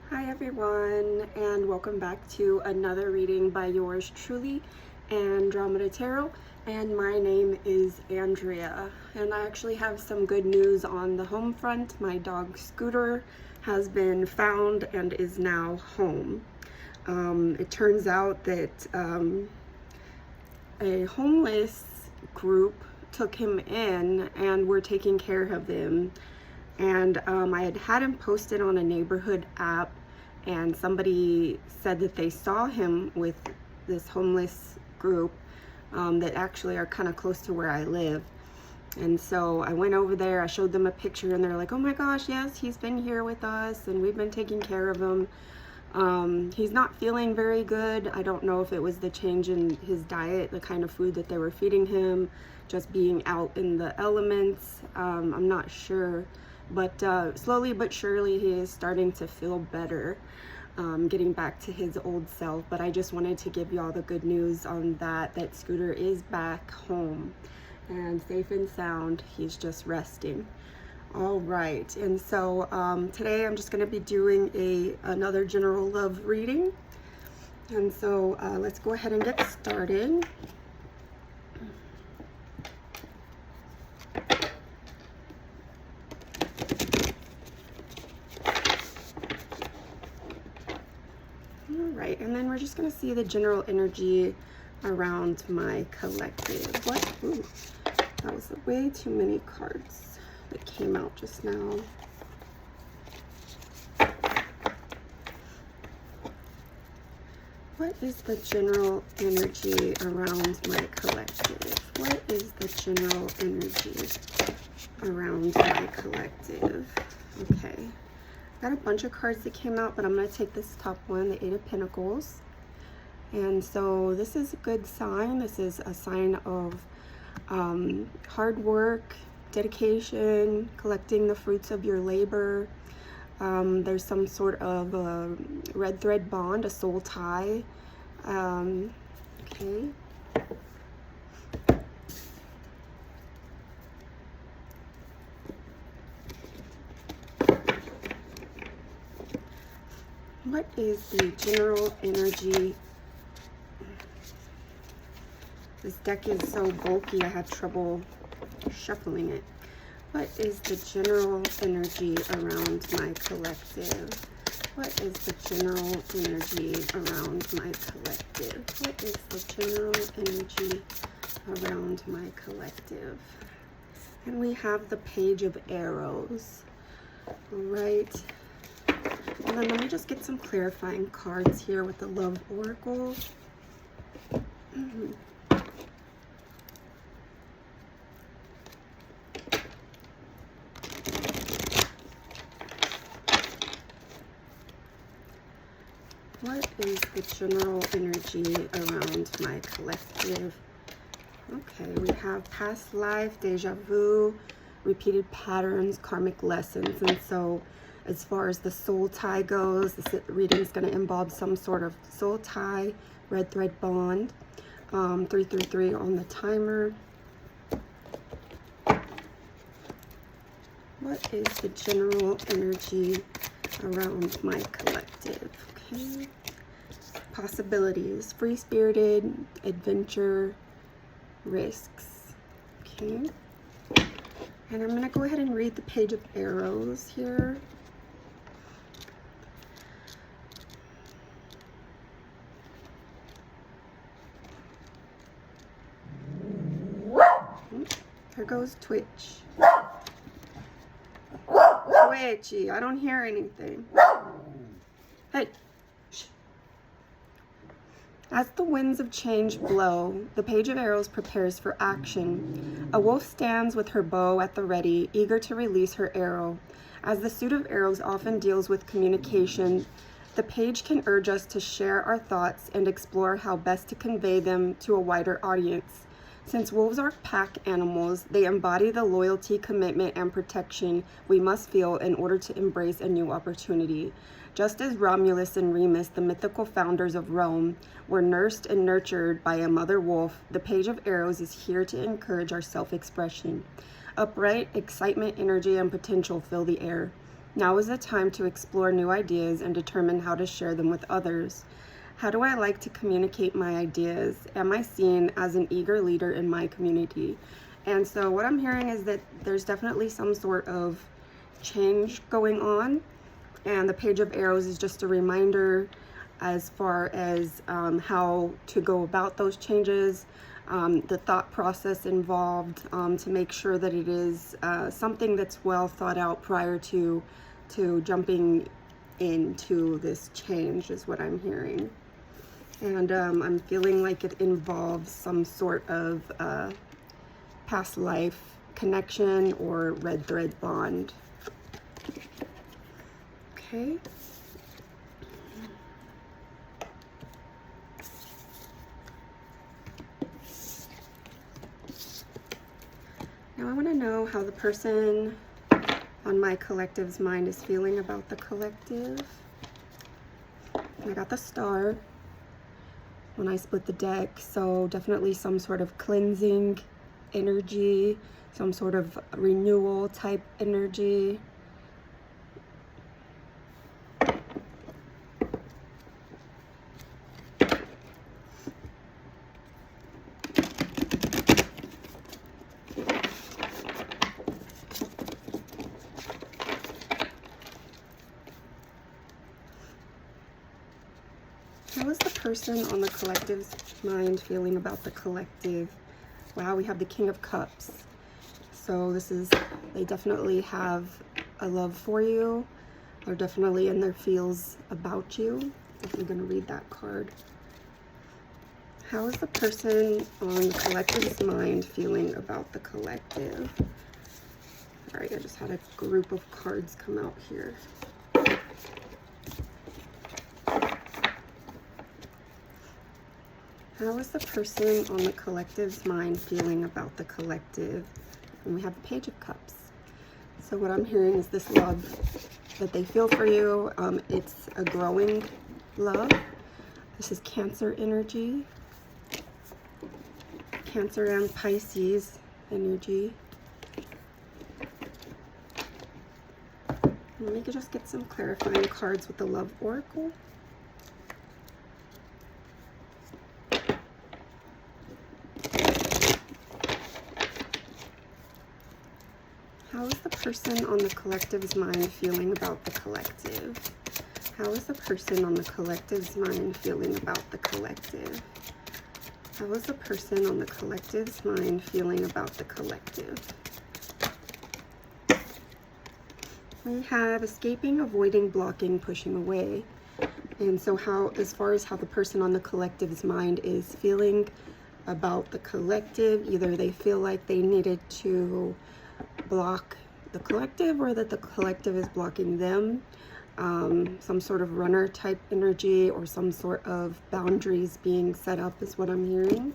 Hi everyone, and welcome back to another reading by yours truly, Andromeda Tarot. And my name is Andrea, and I actually have some good news on the home front. My dog Scooter has been found and is now home. It turns out that a homeless group took him in and were taking care of him. And I had him posted on a neighborhood app, and somebody said that they saw him with this homeless group that actually are kind of close to where I live. And so I went over there, I showed them a picture, and they're like, oh my gosh, yes, he's been here with us and we've been taking care of him. He's not feeling very good. I don't know if it was the change in his diet, the kind of food that they were feeding him, just being out in the elements. I'm not sure, but slowly but surely he is starting to feel better, getting back to his old self. But I just wanted to give you all the good news on that Scooter is back home and safe and sound. He's just resting. All right, and so today I'm just going to be doing another general love reading, and so let's go ahead and get started. All right, and then we're just going to see the general energy around my collective. What? Ooh, that was way too many cards that came out just now. What is the general energy around my collective? What is the general energy around my collective? Okay, got a bunch of cards that came out, but I'm going to take this top one, the Eight of Pentacles. And so this is a good sign. This is a sign of hard work, dedication, collecting the fruits of your labor. There's some sort of red thread bond, a soul tie. Okay. What is the general energy? This deck is so bulky, I have trouble shuffling it. What is the general energy around my collective? What is the general energy around my collective? What is the general energy around my collective? And we have the Page of Arrows. All right. And then let me just get some clarifying cards here with the Love Oracle. What is the general energy around my collective? Okay, we have past life, deja vu, repeated patterns, karmic lessons. And so as far as the soul tie goes, this reading is going to involve some sort of soul tie, red thread bond, 333 on the timer. What is the general energy around my collective? Okay. Possibilities, free-spirited, adventure, risks. Okay. And I'm going to go ahead and read the Page of Arrows here. Here goes Twitch. Twitchy, I don't hear anything. Hey. Shh. As the winds of change blow, the Page of Arrows prepares for action. A wolf stands with her bow at the ready, eager to release her arrow. As the suit of arrows often deals with communication, the page can urge us to share our thoughts and explore how best to convey them to a wider audience. Since wolves are pack animals, they embody the loyalty, commitment, and protection we must feel in order to embrace a new opportunity. Just as Romulus and Remus, the mythical founders of Rome, were nursed and nurtured by a mother wolf, the Page of Arrows is here to encourage our self-expression. Upright, excitement, energy, and potential fill the air. Now is the time to explore new ideas and determine how to share them with others. How do I like to communicate my ideas? Am I seen as an eager leader in my community? And so what I'm hearing is that there's definitely some sort of change going on, and the Page of Arrows is just a reminder as far as how to go about those changes, the thought process involved, to make sure that it is something that's well thought out prior to jumping into this change, is what I'm hearing. And I'm feeling like it involves some sort of past life connection or red thread bond. Okay. Now I want to know how the person on my collective's mind is feeling about the collective. I got the Star when I split the deck, so definitely some sort of cleansing energy, some sort of renewal type energy. How is the person on the collective's mind feeling about the collective? Wow, we have the King of Cups. So this is, they definitely have a love for you. They're definitely in their feels about you. If you're going to read that card. How is the person on the collective's mind feeling about the collective? All right, I just had a group of cards come out here. How is the person on the collective's mind feeling about the collective? And we have the Page of Cups. So what I'm hearing is this love that they feel for you. It's a growing love. This is Cancer energy. Cancer and Pisces energy. Let me just get some clarifying cards with the Love Oracle. How is the person on the collective's mind feeling about the collective? How is the person on the collective's mind feeling about the collective? How is the person on the collective's mind feeling about the collective? We have escaping, avoiding, blocking, pushing away. And so how, as far as how the person on the collective's mind is feeling about the collective, either they feel like they needed to block the collective or that the collective is blocking them. Some sort of runner type energy or some sort of boundaries being set up is what I'm hearing.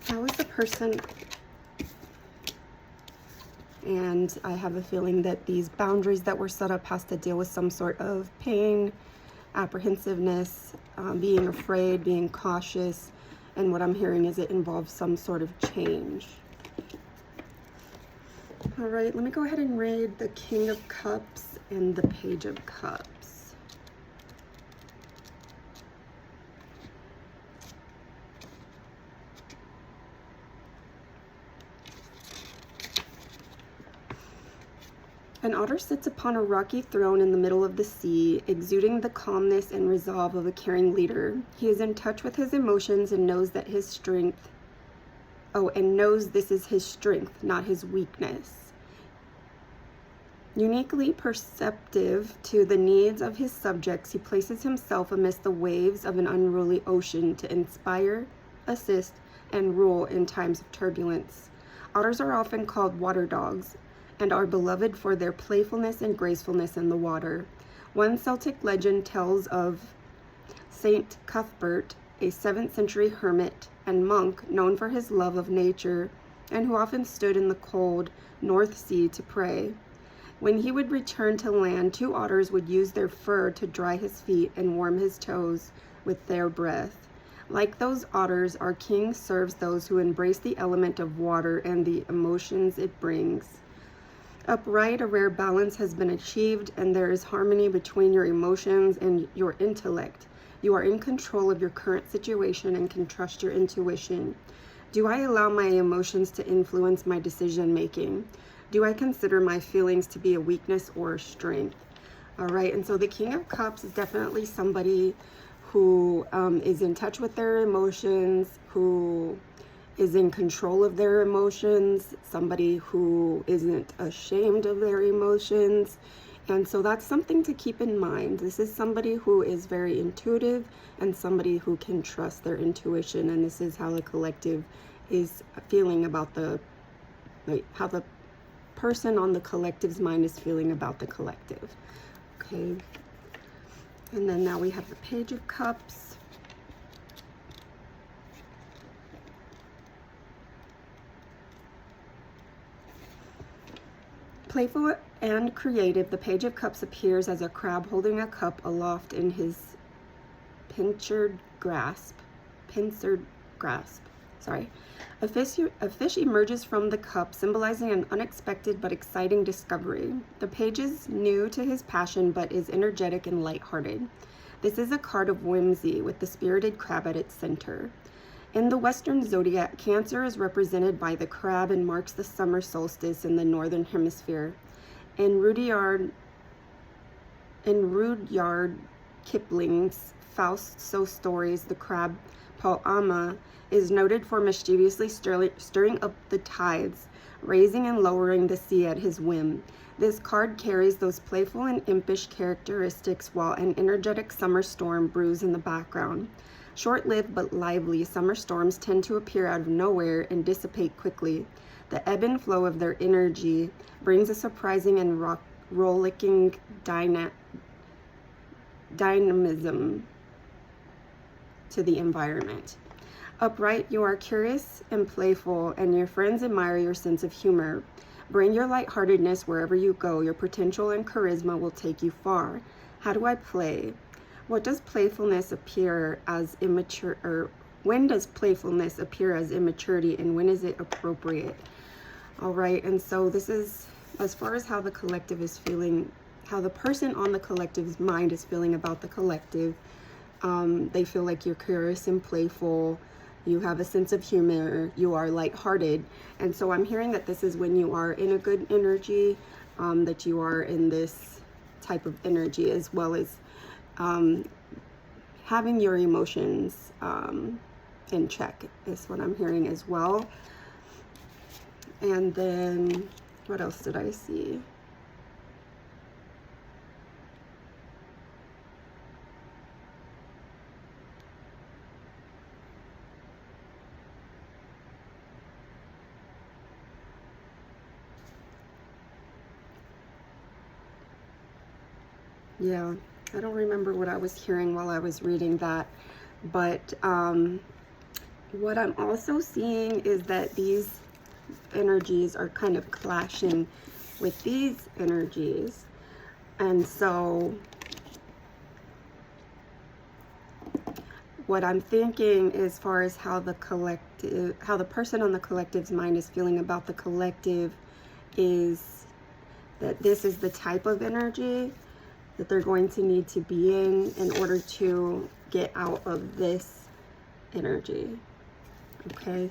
How is the person? And I have a feeling that these boundaries that were set up has to deal with some sort of pain, apprehensiveness, being afraid, being cautious. And what I'm hearing is it involves some sort of change. All right, let me go ahead and read the King of Cups and the Page of Cups. An otter sits upon a rocky throne in the middle of the sea, exuding the calmness and resolve of a caring leader. He is in touch with his emotions and knows that his strength, knows this is his strength, not his weakness. Uniquely perceptive to the needs of his subjects, he places himself amidst the waves of an unruly ocean to inspire, assist, and rule in times of turbulence. Otters are often called water dogs, and are beloved for their playfulness and gracefulness in the water. One Celtic legend tells of Saint Cuthbert, a 7th century hermit and monk known for his love of nature and who often stood in the cold North Sea to pray. When he would return to land, 2 otters would use their fur to dry his feet and warm his toes with their breath. Like those otters, our king serves those who embrace the element of water and the emotions it brings. Upright, a rare balance has been achieved, and there is harmony between your emotions and your intellect. You are in control of your current situation and can trust your intuition. Do I allow my emotions to influence my decision making? Do I consider my feelings to be a weakness or a strength? All right, and so the King of Cups is definitely somebody who is in touch with their emotions, who is in control of their emotions, somebody who isn't ashamed of their emotions. And so that's something to keep in mind. This is somebody who is very intuitive and somebody who can trust their intuition. And this is how the collective is feeling about how the person on the collective's mind is feeling about the collective. Okay. And then now we have the Page of Cups. Playful and creative, the Page of Cups appears as a crab holding a cup aloft in his pincered grasp. Sorry. A fish emerges from the cup, symbolizing an unexpected but exciting discovery. The page is new to his passion but is energetic and lighthearted. This is a card of whimsy with the spirited crab at its center. In the Western zodiac, Cancer is represented by the crab and marks the summer solstice in the northern hemisphere. In Rudyard Kipling's Faust So stories, the crab Po'ama is noted for mischievously stirring up the tides, raising and lowering the sea at his whim. This card carries those playful and impish characteristics while an energetic summer storm brews in the background. Short-lived but lively, summer storms tend to appear out of nowhere and dissipate quickly. The ebb and flow of their energy brings a surprising and rollicking dynamism to the environment. Upright, you are curious and playful, and your friends admire your sense of humor. Bring your lightheartedness wherever you go. Your potential and charisma will take you far. How do I play? What does playfulness appear as immature, or when does playfulness appear as immaturity, and when is it appropriate? All right, and so this is as far as how the collective is feeling, how the person on the collective's mind is feeling about the collective. They feel like you're curious and playful. You have a sense of humor. You are lighthearted. And so I'm hearing that this is when you are in a good energy, that you are in this type of energy, as well as having your emotions in check is what I'm hearing as well. And then what else did I see? Yeah, I don't remember what I was hearing while I was reading that, but what I'm also seeing is that these energies are kind of clashing with these energies. And so what I'm thinking as far as how the collective, how the person on the collective's mind is feeling about the collective, is that this is the type of energy that they're going to need to be in order to get out of this energy. Okay.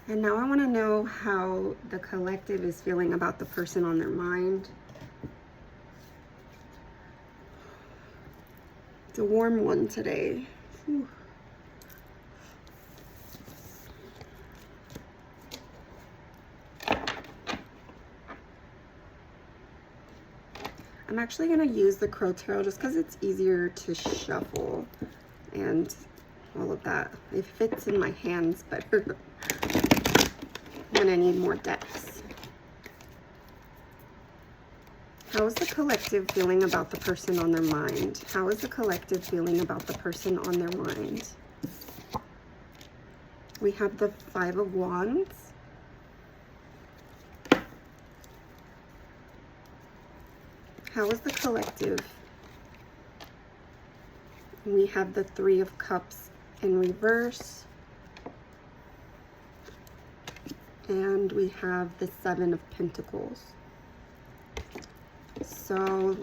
And now I want to know how the collective is feeling about the person on their mind. It's a warm one today. Whew. I'm actually going to use the Crow Tarot just because it's easier to shuffle and all of that. It fits in my hands better when I need more decks. How is the collective feeling about the person on their mind? How is the collective feeling about the person on their mind? We have the Five of Wands. How is the collective We have the Three of Cups in reverse. And we have the Seven of Pentacles. So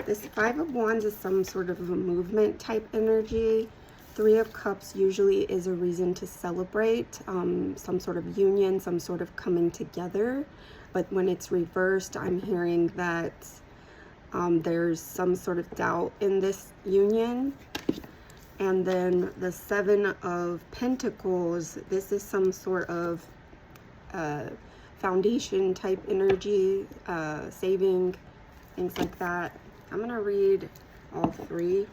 this Five of Wands is some sort of a movement type energy. Three of Cups usually is a reason to celebrate some sort of union, some sort of coming together. But when it's reversed, I'm hearing that there's some sort of doubt in this union. And then the Seven of Pentacles, this is some sort of foundation type energy, saving, things like that. I'm going to read all three.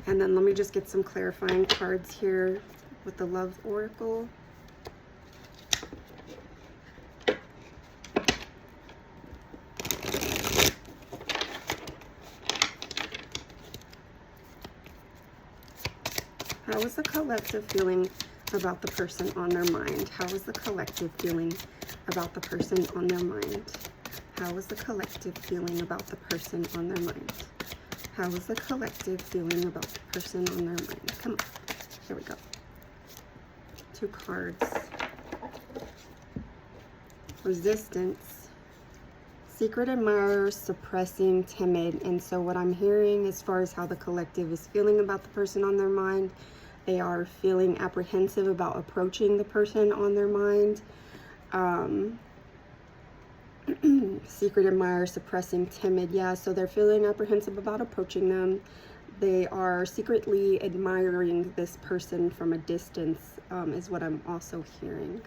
And then let me just get some clarifying cards here with the Love Oracle. How is the collective feeling about the person on their mind? How is the collective feeling about the person on their mind? How is the collective feeling about the person on their mind? How is the collective feeling about the person on their mind? Come on. Here we go. Two cards. Resistance. Secret admirer, suppressing, timid. And so what I'm hearing as far as how the collective is feeling about the person on their mind, they are feeling apprehensive about approaching the person on their mind. Secret admirer, suppressing, timid. Yeah, so they're feeling apprehensive about approaching them. They are secretly admiring this person from a distance, is what I'm also hearing.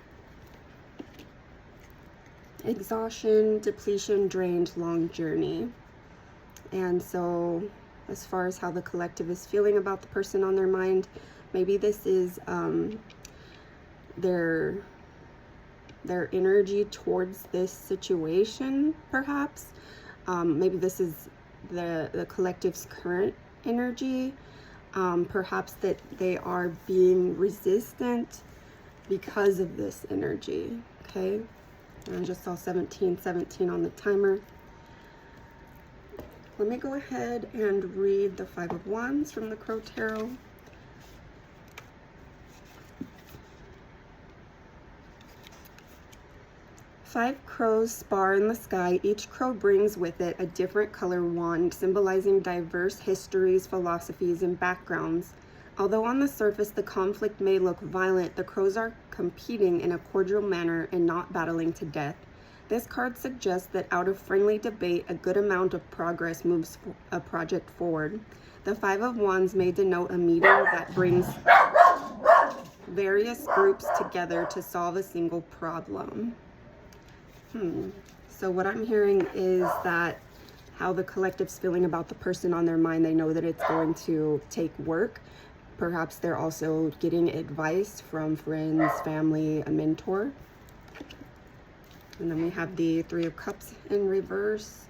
Exhaustion, depletion, drained, long journey. And so as far as how the collective is feeling about the person on their mind, maybe this is their energy towards this situation, perhaps. Maybe this is the collective's current energy. Perhaps that they are being resistant because of this energy, okay? And I just saw 1717 on the timer. Let me go ahead and read the Five of Wands from the Crow Tarot. Five crows spar in the sky. Each crow brings with it a different color wand, symbolizing diverse histories, philosophies, and backgrounds. Although on the surface the conflict may look violent, the crows are competing in a cordial manner and not battling to death. This card suggests that out of friendly debate, a good amount of progress moves a project forward. The Five of Wands may denote a meeting that brings various groups together to solve a single problem. So what I'm hearing is that how the collective's feeling about the person on their mind, they know that it's going to take work. Perhaps they're also getting advice from friends, family, a mentor. And then we have the Three of Cups in reverse.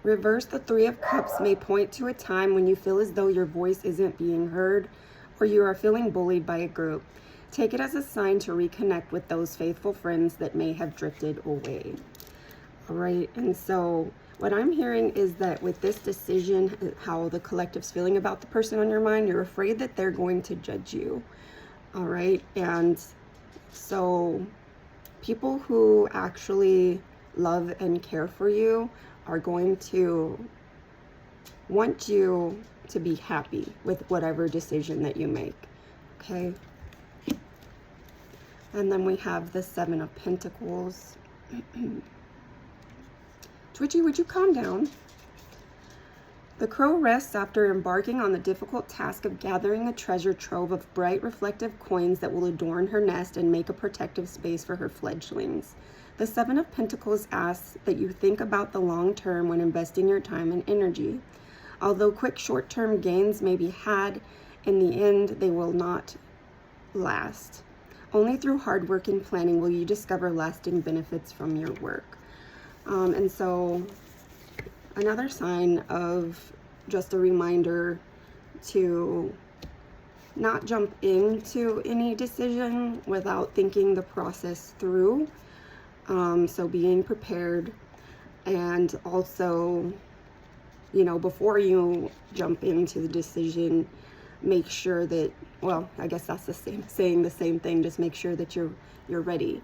Reverse, the Three of Cups may point to a time when you feel as though your voice isn't being heard, or you are feeling bullied by a group. Take it as a sign to reconnect with those faithful friends that may have drifted away. All right, and so what I'm hearing is that with this decision, how the collective's feeling about the person on your mind, you're afraid that they're going to judge you. All right, and so people who actually love and care for you are going to want you to be happy with whatever decision that you make, okay? And then we have the Seven of Pentacles. Twitchy, would you calm down? The crow rests after embarking on the difficult task of gathering a treasure trove of bright reflective coins that will adorn her nest and make a protective space for her fledglings. The Seven of Pentacles asks that you think about the long term when investing your time and energy. Although quick short-term gains may be had, in the end, they will not last. Only through hard work and planning will you discover lasting benefits from your work. And so another sign of just a reminder to not jump into any decision without thinking the process through. So being prepared, and also, you know, before you jump into the decision, make sure that, well, I guess that's the same, saying the same thing, just make sure that you're ready.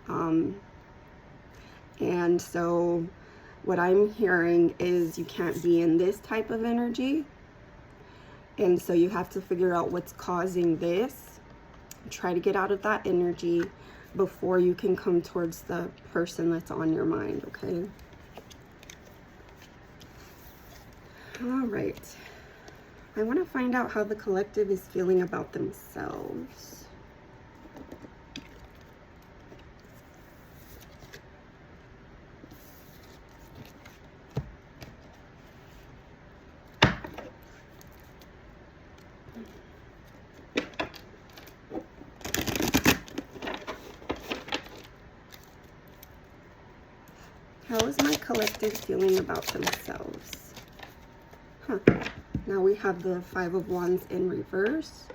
And so what I'm hearing is you can't be in this type of energy. And so you have to figure out what's causing this. Try to get out of that energy before you can come towards the person that's on your mind, okay? All right. I want to find out how the collective is feeling about themselves. How is my collective feeling about themselves? Huh. Now we have the Five of Wands in reverse.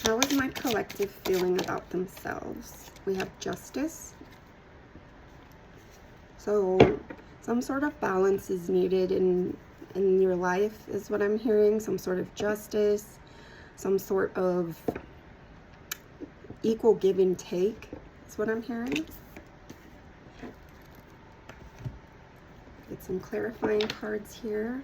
How is my collective feeling about themselves? We have Justice. So some sort of balance is needed in your life is what I'm hearing. Some sort of justice, some sort of equal give and take is what I'm hearing. Get some clarifying cards here.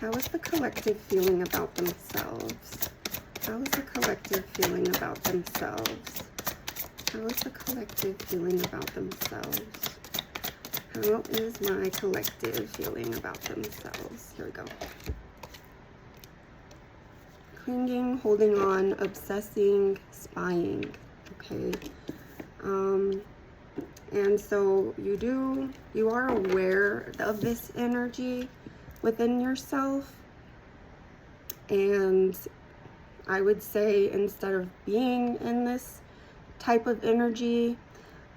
How is the collective feeling about themselves? How is the collective feeling about themselves? How is the collective feeling about themselves? How is my collective feeling about themselves? Here we go. Clinging, holding on, obsessing, spying. Okay. And so you are aware of this energy within yourself. And I would say, instead of being in this type of energy,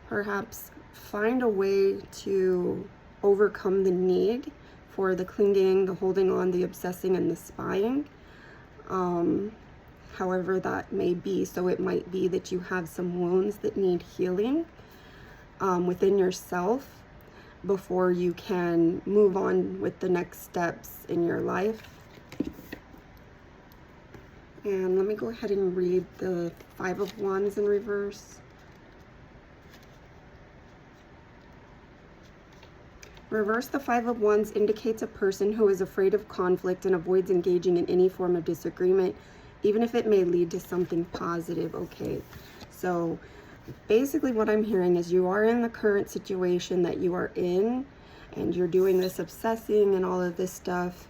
perhaps find a way to overcome the need for the clinging, the holding on, the obsessing, and the spying. However that may be. So it might be that you have some wounds that need healing within yourself before you can move on with the next steps in your life. And let me go ahead and read the Five of Wands in reverse. Reverse, the Five of Wands indicates a person who is afraid of conflict and avoids engaging in any form of disagreement, even if it may lead to something positive. Okay, so basically what I'm hearing is you are in the current situation that you are in, and you're doing this obsessing and all of this stuff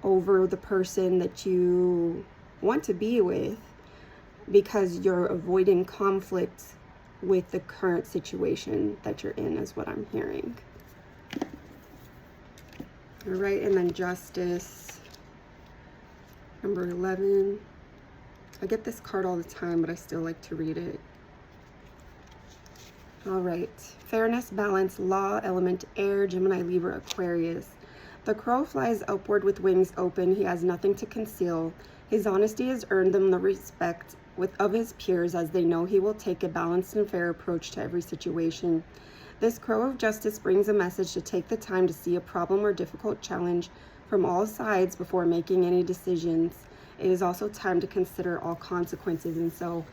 over the person that you want to be with because you're avoiding conflict with the current situation that you're in, is what I'm hearing. All right, and then Justice, number 11. I get this card all the time, but I still like to read it. All right, Fairness, Balance, Law, Element, Air, Gemini, Libra, Aquarius. The crow flies upward with wings open. He has nothing to conceal. His honesty has earned them the respect of his peers, as they know he will take a balanced and fair approach to every situation. This crow of justice brings a message to take the time to see a problem or difficult challenge from all sides before making any decisions. It is also time to consider all consequences. And so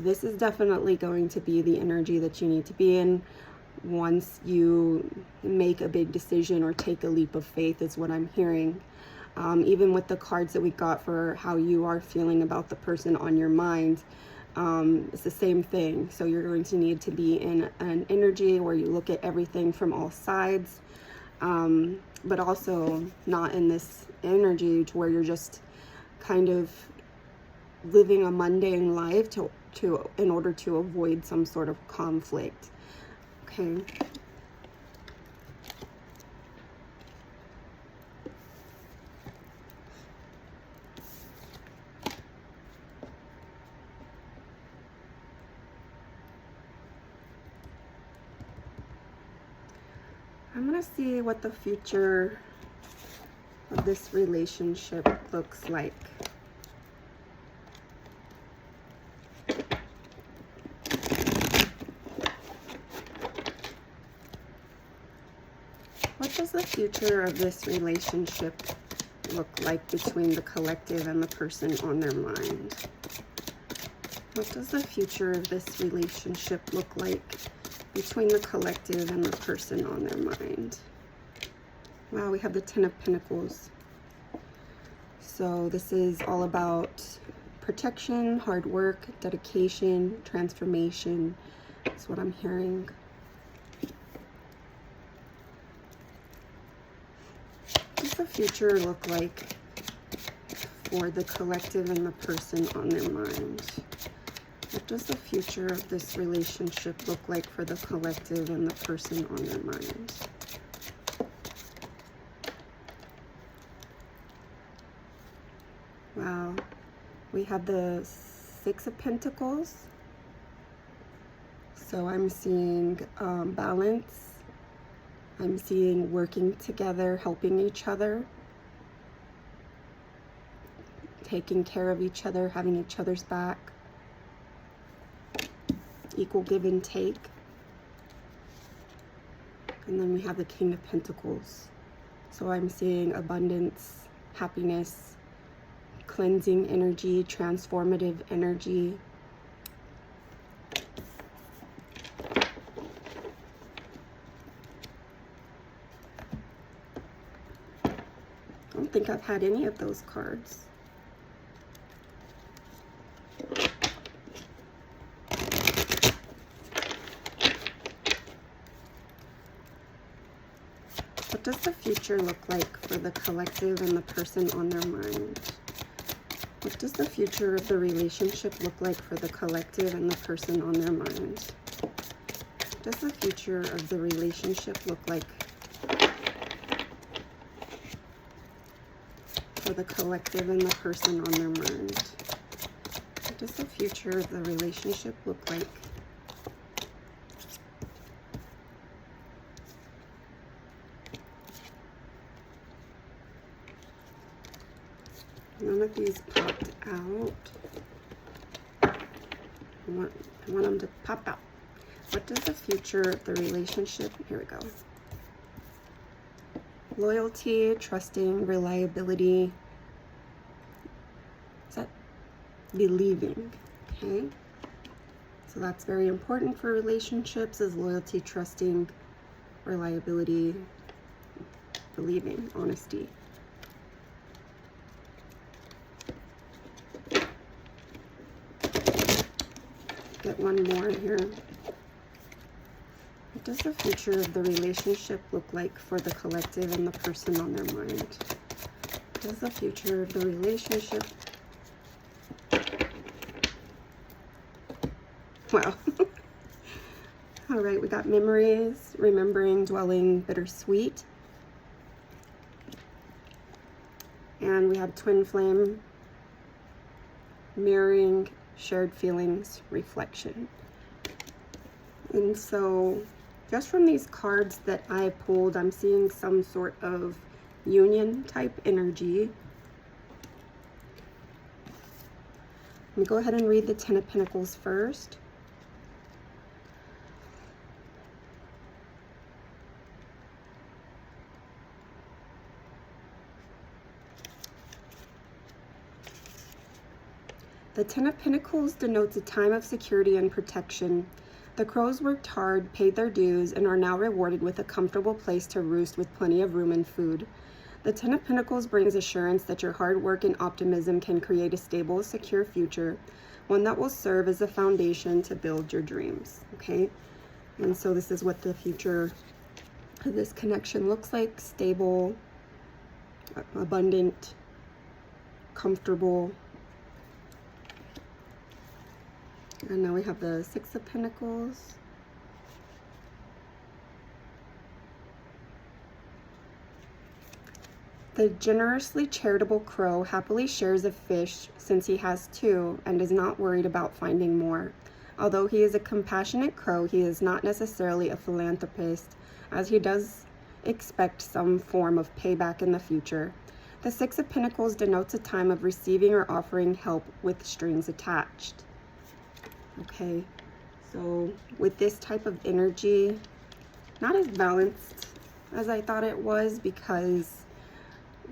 this is definitely going to be the energy that you need to be in once you make a big decision or take a leap of faith, is what I'm hearing. Even with the cards that we got for how you are feeling about the person on your mind, it's the same thing. So you're going to need to be in an energy where you look at everything from all sides, but also not in this energy to where you're just kind of living a mundane life in order to avoid some sort of conflict. Okay. I'm going to see what the future of this relationship looks like. What does the future of this relationship look like between the collective and the person on their mind? What does the future of this relationship look like between the collective and the person on their mind? Wow, we have the Ten of Pentacles. So this is all about protection, hard work, dedication, transformation. That's what I'm hearing. What does the future look like for the collective and the person on their mind? What does the future of this relationship look like for the collective and the person on their mind? Wow, we have the Six of Pentacles. So I'm seeing balance. I'm seeing working together, helping each other, taking care of each other, having each other's back, equal give and take. And then we have the King of Pentacles. So I'm seeing abundance, happiness, cleansing energy, transformative energy. I don't think I've had any of those cards. What does the future look like for the collective and the person on their mind? What does the future of the relationship look like for the collective and the person on their mind? What does the future of the relationship look like for the collective and the person on their mind? What does the future of the relationship look like? None of these popped out. I want them to pop out. What does the future of the relationship, here we go. Loyalty, trusting, reliability. Is that believing? Okay. So that's very important for relationships, is loyalty, trusting, reliability, believing, honesty. Get one more here. What does the future of the relationship look like for the collective and the person on their mind? What does the future of the relationship? Wow. All right, we got memories, remembering, dwelling, bittersweet. And we have twin flame, mirroring, shared feelings, reflection. And so just from these cards that I pulled, I'm seeing some sort of union type energy. Let me go ahead and read the Ten of Pentacles first. The Ten of Pentacles denotes a time of security and protection. The crows worked hard, paid their dues, and are now rewarded with a comfortable place to roost with plenty of room and food. The Ten of Pentacles brings assurance that your hard work and optimism can create a stable, secure future, one that will serve as a foundation to build your dreams, okay? And so this is what the future of this connection looks like: stable, abundant, comfortable. And now we have the Six of Pentacles. The generously charitable crow happily shares a fish since he has two and is not worried about finding more. Although he is a compassionate crow, he is not necessarily a philanthropist, as he does expect some form of payback in the future. The Six of Pentacles denotes a time of receiving or offering help with strings attached. Okay, so with this type of energy, not as balanced as I thought it was, because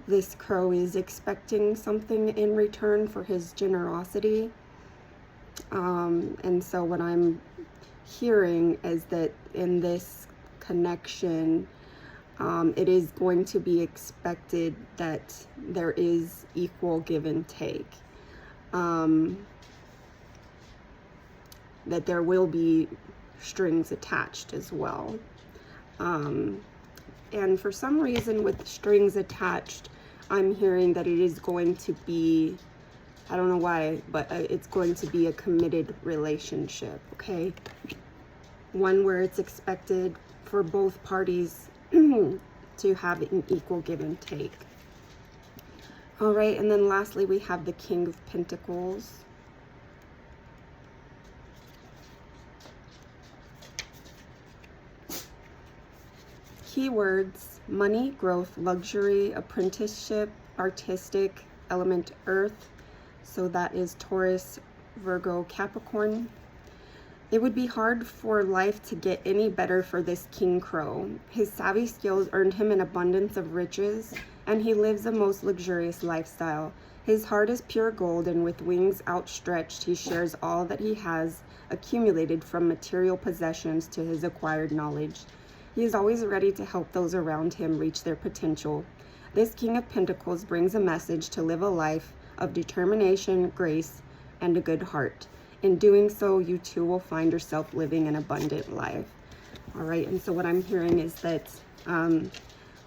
this crow is expecting something in return for his generosity. And so what I'm hearing is that in this connection, it is going to be expected that there is equal give and take. That there will be strings attached as well. And for some reason with strings attached, I'm hearing that it is going to be, I don't know why, but it's going to be a committed relationship, okay? One where it's expected for both parties to have an equal give and take. All right, and then lastly, we have the King of Pentacles. Keywords: money, growth, luxury, apprenticeship, artistic, element earth. So that is Taurus, Virgo, Capricorn. It would be hard for life to get any better for this King Crow. His savvy skills earned him an abundance of riches, and he lives a most luxurious lifestyle. His heart is pure gold, and with wings outstretched, he shares all that he has accumulated from material possessions to his acquired knowledge. He is always ready to help those around him reach their potential. This King of Pentacles brings a message to live a life of determination, grace, and a good heart. In doing so, you too will find yourself living an abundant life. All right, and so what I'm hearing is that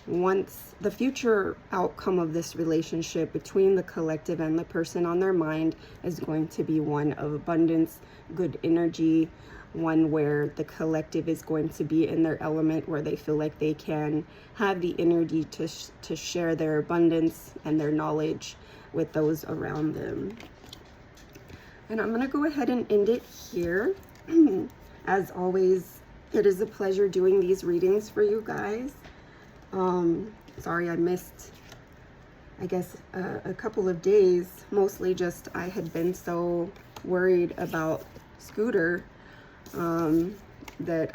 once the future outcome of this relationship between the collective and the person on their mind is going to be one of abundance, good energy, one where the collective is going to be in their element, where they feel like they can have the energy to share their abundance and their knowledge with those around them. And I'm going to go ahead and end it here. As always, it is a pleasure doing these readings for you guys. Sorry I missed, I guess, a couple of days. Mostly just I had been so worried about Scooter that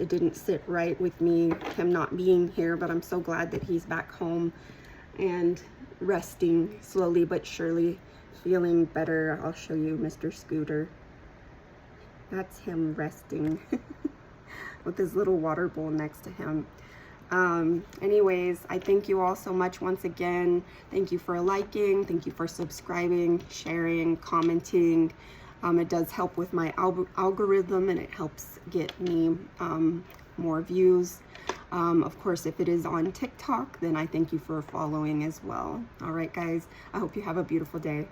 it didn't sit right with me, him not being here. But I'm so glad that he's back home and resting slowly but surely, feeling better. I'll show you Mr. Scooter. That's him resting with his little water bowl next to him. Anyways, I thank you all so much once again. Thank you for liking, thank you for subscribing, sharing, commenting. It does help with my algorithm, and it helps get me more views. Of course, if it is on TikTok, then I thank you for following as well. All right, guys, I hope you have a beautiful day.